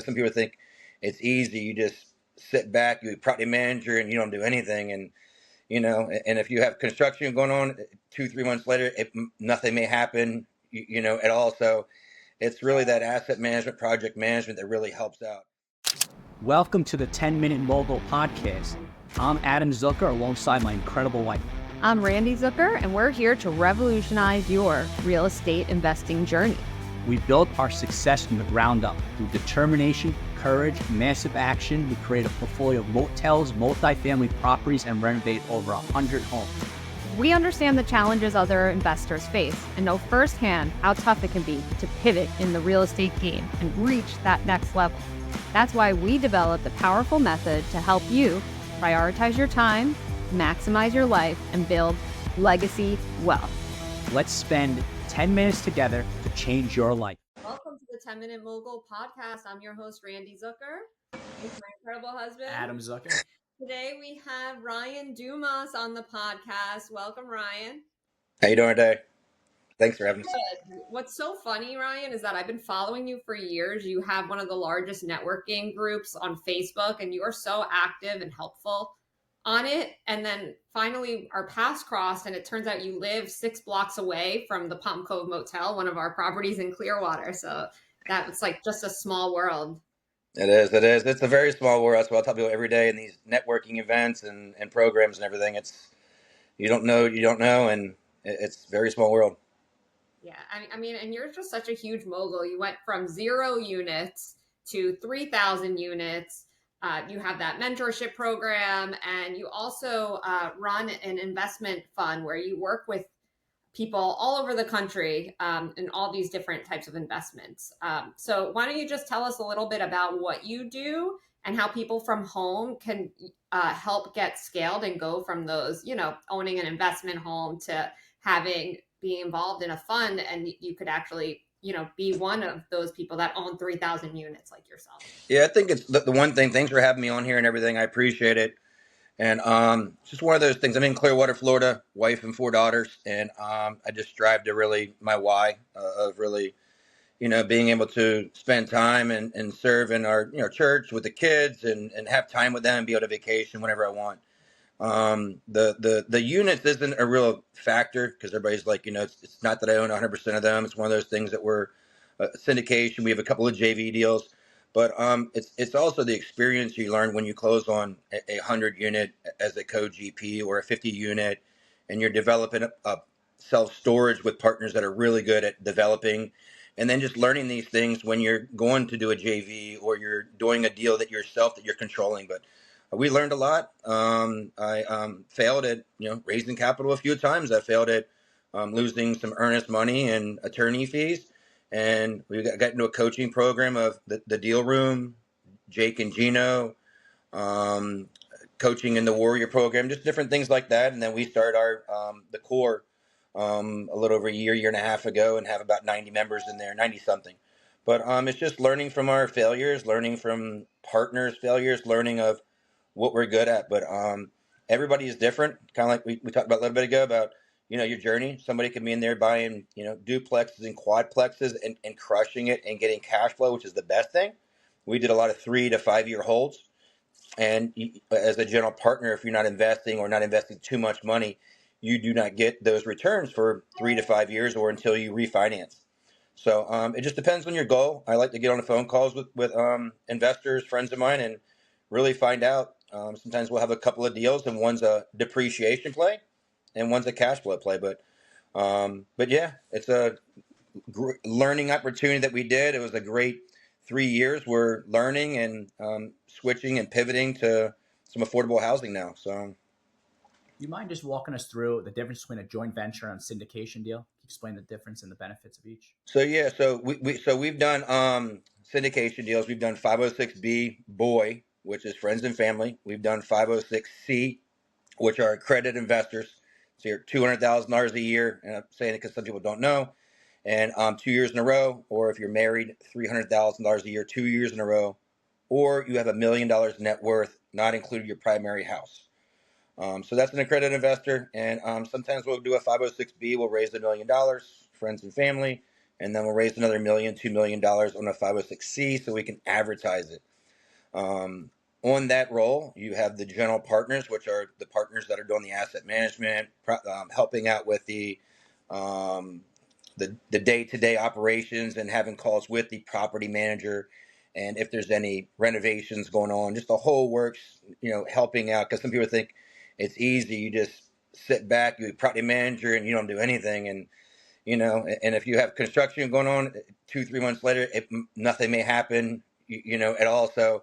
Some people think it's easy. You just sit back, you're a property manager, and you don't do anything. And and if you have construction going on 2-3 months later, nothing may happen, at all. So it's really that asset management, project management that really helps out. Welcome to the 10-Minute Mogul podcast. I'm Adam Zucker alongside my incredible wife. I'm Randy Zucker, and we're here to revolutionize your real estate investing journey. We built our success from the ground up through determination, courage, massive action. We created a portfolio of motels, multifamily properties, and renovated over 100 homes. We understand the challenges other investors face and know firsthand how tough it can be to pivot in the real estate game and reach that next level. That's why we developed a powerful method to help you prioritize your time, maximize your life, and build legacy wealth. Let's spend 10 minutes together to change your life. Welcome to the 10-Minute Mogul podcast. I'm your host, Randy Zucker. He's my incredible husband, Adam Zucker. Today we have Ryan Dumas on the podcast. Welcome, Ryan. How you doing today? Thanks for having us. What's so funny, Ryan, is that I've been following you for years. You have one of the largest networking groups on Facebook, and you are so active and helpful on it. And then finally our paths crossed, and it turns out you live 6 blocks away from the Palm Cove Motel, one of our properties in Clearwater. So that was like just a small world. It is. It's a very small world. That's what I tell people every day in these networking events and programs and everything. It's, you don't know, and it's a very small world. Yeah, I mean, and you're just such a huge mogul. You went from 0 units to 3,000 units. You have that mentorship program, and you also run an investment fund where you work with people all over the country in all these different types of investments. So why don't you just tell us a little bit about what you do and how people from home can help get scaled and go from those, owning an investment home to being involved in a fund, and you could actually, be one of those people that own 3,000 units like yourself. Yeah, I think it's the one thing. Thanks for having me on here and everything. I appreciate it. And it's just one of those things. I'm in Clearwater, Florida, wife and 4 daughters, and I just strive to really my why of really, being able to spend time and serve in our church with the kids and have time with them and be able to vacation whenever I want. The units isn't a real factor because everybody's like, it's not that I own 100% of them. It's one of those things that we're syndication. We have a couple of JV deals, but it's also the experience you learn when you close on a 100 unit as a co-GP or a 50 unit, and you're developing a self-storage with partners that are really good at developing, and then just learning these things when you're going to do a JV or you're doing a deal that you're controlling. But we learned a lot. I failed at raising capital a few times. I failed at losing some earnest money and attorney fees, and we got into a coaching program of the Deal Room, Jake and Gino, coaching in the Warrior program, just different things like that. And then we started our the core a little over a year and a half ago, and have about 90 members in there, 90 something. But it's just learning from our failures, learning from partners' failures, learning of what we're good at. But everybody is different, kind of like we talked about a little bit ago about your journey. Somebody can be in there buying duplexes and quadplexes and crushing it and getting cash flow, which is the best thing. We did a lot of 3 to 5 year holds, and as a general partner, if you're not investing or not investing too much money, you do not get those returns for 3 to 5 years or until you refinance. So it just depends on your goal. I like to get on the phone calls with investors, friends of mine, and really find out. Sometimes we'll have a couple of deals, and one's a depreciation play and one's a cash flow play. But yeah, it's a learning opportunity that we did. It was a great 3 years. We're learning and switching and pivoting to some affordable housing now. So, You mind just walking us through the difference between a joint venture and a syndication deal? Explain the difference and the benefits of each. So yeah, we've done syndication deals. We've done 506B boy, which is friends and family. We've done 506C, which are accredited investors. So you're $200,000 a year, and I'm saying it because some people don't know. And 2 years in a row, or if you're married, $300,000 a year, 2 years in a row, or you have $1 million net worth, not including your primary house. So that's an accredited investor, and sometimes we'll do a 506B. We'll raise $1 million, friends and family, and then we'll raise another $1-2 million on a 506c so we can advertise it. On that role, you have the general partners, which are the partners that are doing the asset management, helping out with um, the day-to-day operations and having calls with the property manager, and if there's any renovations going on, just the whole works, helping out. Because some people think it's easy, you just sit back, you're a property manager, and you don't do anything, and if you have construction going on 2-3 months later, nothing may happen, at all. So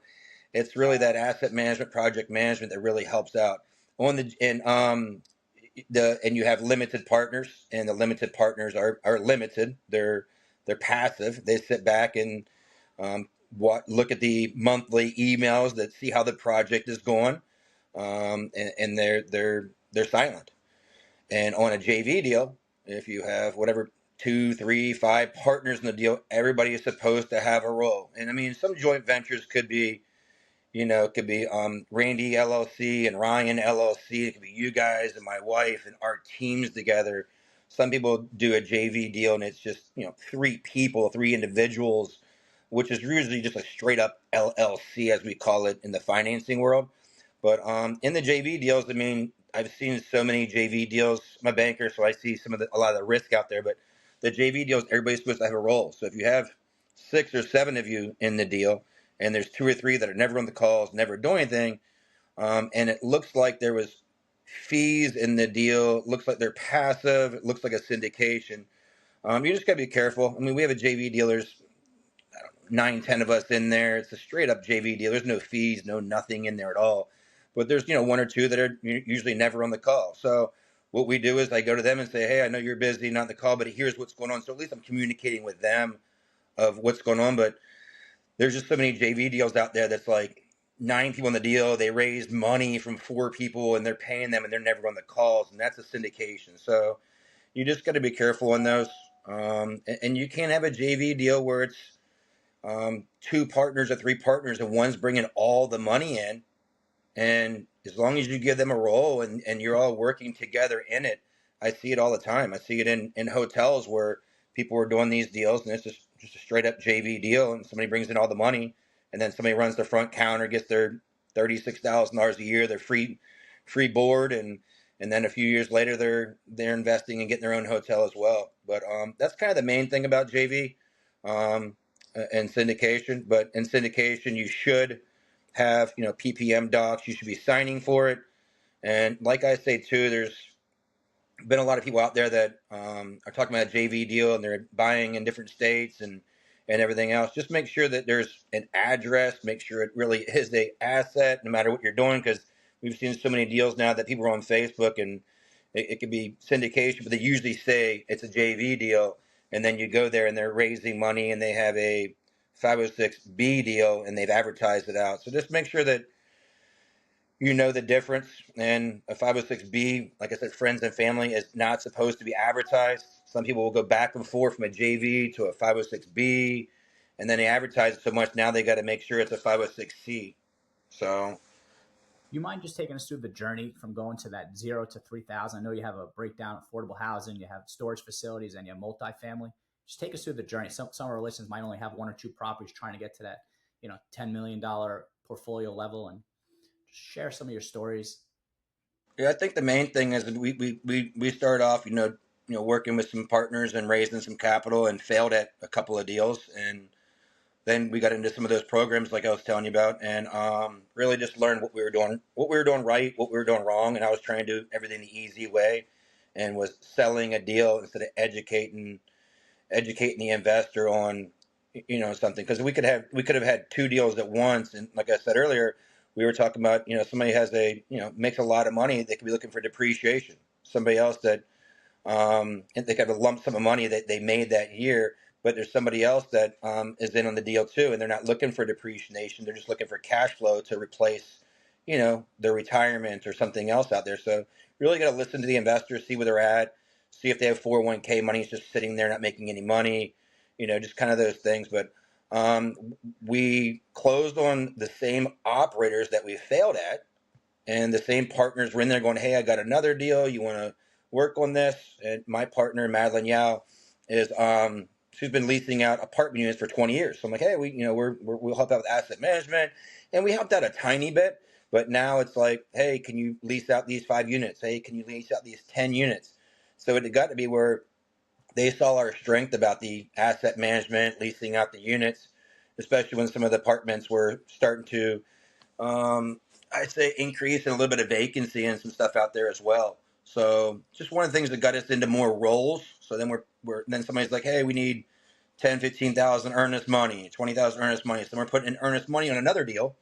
it's really that asset management, project management that really helps out on and you have limited partners, and the limited partners are limited. They're passive. They sit back and look at the monthly emails that see how the project is going, and they're silent. And on a JV deal, if you have whatever 2, 3, 5 partners in the deal, everybody is supposed to have a role. And I mean, some joint ventures could be, it could be Randy LLC and Ryan LLC. It could be you guys and my wife and our teams together. Some people do a JV deal and it's just, 3 people, 3 individuals, which is usually just a straight up LLC, as we call it in the financing world. But in the JV deals, I mean, I've seen so many JV deals. I'm a banker, so I see a lot of the risk out there. But the JV deals, everybody's supposed to have a role. So if you have 6 or 7 of you in the deal, and there's 2 or 3 that are never on the calls, never do anything, and it looks like there was fees in the deal. It looks like they're passive. It looks like a syndication. You just got to be careful. I mean, we have a JV deal. There's 9, 10 of us in there. It's a straight up JV deal. There's no fees, no nothing in there at all. But there's 1 or 2 that are usually never on the call. So what we do is I go to them and say, hey, I know you're busy, not on the call, but here's what's going on. So at least I'm communicating with them of what's going on. But there's just so many JV deals out there that's like 9 people in the deal. They raised money from 4 people and they're paying them and they're never on the calls. And that's a syndication. So you just got to be careful on those. And you can't have a JV deal where it's 2 partners or 3 partners and one's bringing all the money in. And as long as you give them a role and you're all working together in it, I see it all the time. I see it in hotels where people are doing these deals and it's just a straight up JV deal, and somebody brings in all the money and then somebody runs the front counter, gets their $36,000 a year, their free board, and then a few years later they're investing and getting their own hotel as well. But that's kind of the main thing about JV and syndication. But in syndication, you should have PPM docs. You should be signing for it. And like I say too, there's been a lot of people out there that are talking about a JV deal and they're buying in different states and everything else. Just make sure that there's an address. Make sure it really is a asset, no matter what you're doing, because we've seen so many deals now that people are on Facebook and it could be syndication, but they usually say it's a JV deal, and then you go there and they're raising money and they have a 506B deal and they've advertised it out. So just make sure that you know the difference. And a 506B, like I said, friends and family, is not supposed to be advertised. Some people will go back and forth from a JV to a 506B, and then they advertise it so much now they got to make sure it's a 506C. So You mind just taking us through the journey from going to that 0 to 3,000? I know you have a breakdown of affordable housing, you have storage facilities, and you have multifamily. Just take us through the journey. Some of our listeners might only have 1 or 2 properties trying to get to that, $10 million portfolio level, and just share some of your stories. yeah, I think the main thing is that we started off, working with some partners and raising some capital and failed at a couple of deals, and then we got into some of those programs like I was telling you about, and really just learned what we were doing right, what we were doing wrong, and I was trying to do everything the easy way, and was selling a deal instead of educating the investor on something, because we could have had 2 deals at once. And like I said earlier, we were talking about somebody has makes a lot of money, they could be looking for depreciation. Somebody else that and they got a lump sum of money that they made that year, but there's somebody else that is in on the deal too, and they're not looking for depreciation, they're just looking for cash flow to replace their retirement or something else out there. So really got to listen to the investors, see where they're at, see if they have 401k money is just sitting there not making any money, just kind of those things. But we closed on the same operators that we failed at, and the same partners were in there going, hey, I got another deal, you want to work on this? And my partner, Madeline Yao, is she's been leasing out apartment units for 20 years. So I'm like, hey, we'll help out with asset management, and we helped out a tiny bit. But now it's like, hey, can you lease out these 5 units? Hey, can you lease out these 10 units? So it got to be where they saw our strength about the asset management, leasing out the units, especially when some of the apartments were starting to, I'd say, increase and a little bit of vacancy and some stuff out there as well. So just one of the things that got us into more roles. So then then somebody's like, hey, we need 10, 15,000 earnest money, 20,000 earnest money. So we're putting in earnest money on another deal.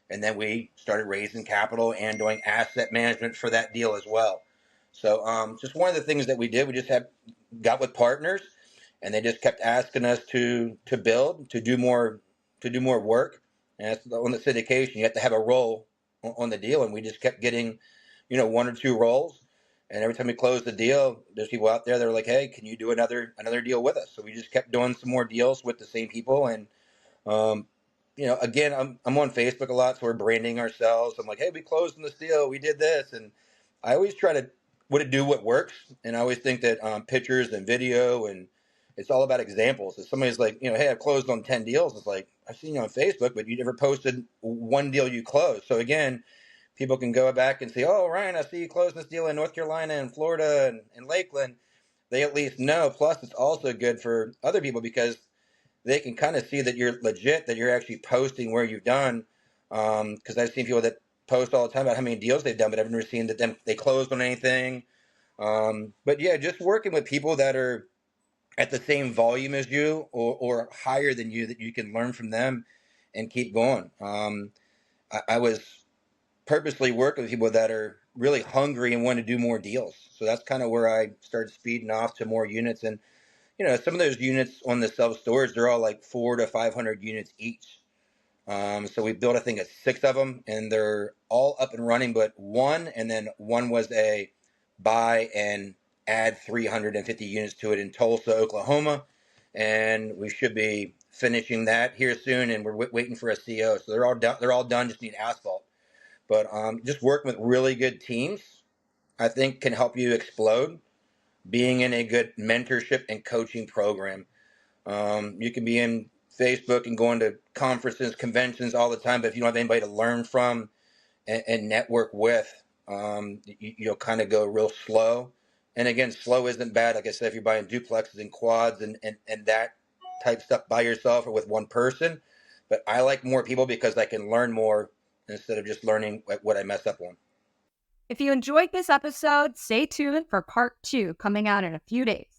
And then we started raising capital and doing asset management for that deal as well. So just one of the things that we did, we just got with partners, and they just kept asking us to build, to do more work. And that's on the syndication, you have to have a role on the deal, and we just kept getting, 1 or 2 roles. And every time we closed the deal, there's people out there that are like, hey, can you do another deal with us? So we just kept doing some more deals with the same people. And um, again, I'm on Facebook a lot, so we're branding ourselves. I'm like, hey, we closed on this deal, we did this, and I always try to do what works, and I always think that pictures and video, and it's all about examples. If somebody's like, hey, I've closed on 10 deals, it's like, I've seen you on Facebook, but you never posted one deal you closed. So again, people can go back and say, oh, Ryan, I see you closed this deal in North Carolina and Florida and Lakeland. They at least know. Plus, it's also good for other people because they can kind of see that you're legit, that you're actually posting where you've done. Because I've seen people that post all the time about how many deals they've done, but I've never seen that they closed on anything. But yeah, just working with people that are at the same volume as you or higher than you, that you can learn from them and keep going. I was purposely working with people that are really hungry and want to do more deals. So that's kind of where I started speeding off to more units. And some of those units on the self-storage, they're all like 400 to 500 units each. So we built, I think, 6 of them, and they're all up and running, but one was a buy and add 350 units to it in Tulsa, Oklahoma. And we should be finishing that here soon, and we're waiting for a CO. So they're all done, just need asphalt. But just working with really good teams, I think, can help you explode. Being in a good mentorship and coaching program. You can be in Facebook and going to conferences, conventions all the time, but if you don't have anybody to learn from and network with, you'll kind of go real slow. And again, slow isn't bad. Like I said, if you're buying duplexes and quads and that type stuff by yourself or with one person. But I like more people because I can learn more instead of just learning what I mess up on. If you enjoyed this episode, stay tuned for part 2 coming out in a few days.